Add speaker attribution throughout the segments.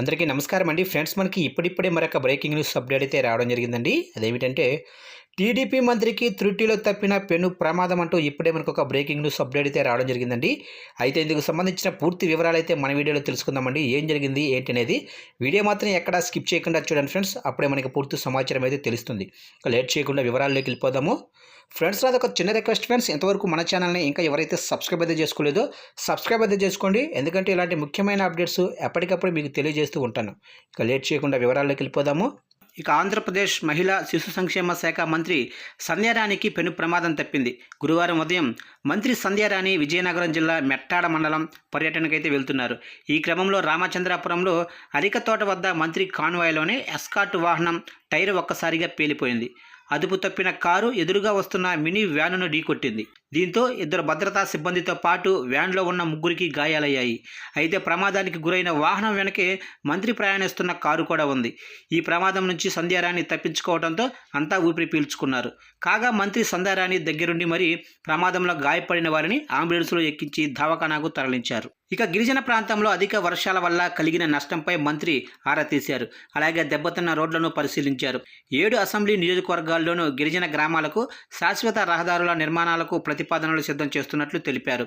Speaker 1: అందరికీ నమస్కారం అండి. ఫ్రెండ్స్, మనకి ఇప్పుడిప్పుడే మరొక బ్రేకింగ్ న్యూస్ అప్డేట్ అయితే రావడం జరిగిందండి. అదేమిటంటే టీడీపీ మంత్రికి త్రుటిలో తప్పిన పెను ప్రమాదం అంటూ ఇప్పుడే మనకు ఒక బ్రేకింగ్ న్యూస్ అప్డేట్ అయితే రావడం జరిగిందండి. అయితే ఇందుకు సంబంధించిన పూర్తి వివరాలు అయితే మన వీడియోలో తెలుసుకుందామండి. ఏం జరిగింది ఏంటి అనేది వీడియో మాత్రం ఎక్కడా స్కిప్ చేయకుండా చూడండి ఫ్రెండ్స్. అప్పుడే మనకి పూర్తి సమాచారం అయితే తెలుస్తుంది. లేట్ చేయకుండా వివరాల్లోకి వెళ్ళిపోదాము. ఫ్రెండ్స్, నాది ఒక చిన్న రిక్వెస్ట్ ఫ్రెండ్స్, ఇంతవరకు మన ఛానల్ని ఇంకా ఎవరైతే సబ్స్క్రైబ్ అయితే చేసుకోలేదో సబ్స్క్రైబ్ అయితే చేసుకోండి. ఎందుకంటే ఇలాంటి ముఖ్యమైన అప్డేట్స్ ఎప్పటికప్పుడు మీకు తెలియజేస్తూ ఉంటాను. లేట్ చేయకుండా వివరాల్లోకి వెళ్ళిపోదాము. ఆంధ్రప్రదేశ్ మహిళా శిశు సంక్షేమ శాఖ మంత్రి సంధ్యారాణికి పెను ప్రమాదం తప్పింది. గురువారం ఉదయం మంత్రి సంధ్యారాణి విజయనగరం జిల్లా మెట్టాడ మండలం పర్యటనకైతే వెళ్తున్నారు. ఈ క్రమంలో రామచంద్రాపురంలో అరికతోట వద్ద మంత్రి కాన్వాయ్లోనే ఎస్కార్ట్ వాహనం టైర్ ఒక్కసారిగా పేలిపోయింది. అదుపు తప్పిన కారు ఎదురుగా వస్తున్న మినీ వ్యానును ఢీకొట్టింది. దీంతో ఇద్దరు భద్రతా సిబ్బందితో పాటు వ్యాన్లో ఉన్న ముగ్గురికి గాయాలయ్యాయి. అయితే ప్రమాదానికి గురైన వాహనం వెనకే మంత్రి ప్రయాణిస్తున్న కారు కూడా ఉంది. ఈ ప్రమాదం నుంచి సంధ్యారాణి తప్పించుకోవడంతో అంతా ఊపిరి పీల్చుకున్నారు. కాగా మంత్రి సంధ్యారాణి దగ్గరుండి మరీ ప్రమాదంలో గాయపడిన వారిని అంబులెన్స్లో ఎక్కించి దవాఖానాకు తరలించారు. గిరిజన ప్రాంతంలో అధిక వర్షాల వల్ల కలిగిన నష్టంపై మంత్రి ఆరా తీశారు. అలాగే దెబ్బతిన్న రోడ్లను పరిశీలించారు. 7 అసెంబ్లీ నియోజకవర్గాల్లోనూ గిరిజన గ్రామాలకు శాశ్వత రహదారుల నిర్మాణాలకు ప్రతిపాదనలు సిద్ధం చేస్తున్నట్లు తెలిపారు.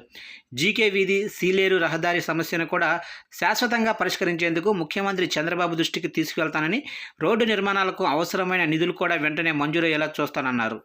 Speaker 1: జీకే వీధి సీలేరు రహదారి సమస్యను కూడా శాశ్వతంగా పరిష్కరించేందుకు ముఖ్యమంత్రి చంద్రబాబు దృష్టికి తీసుకువెళ్తానని, రోడ్డు నిర్మాణాలకు అవసరమైన నిధులు కూడా వెంటనే మంజూరయ్యేలా చూస్తానన్నారు.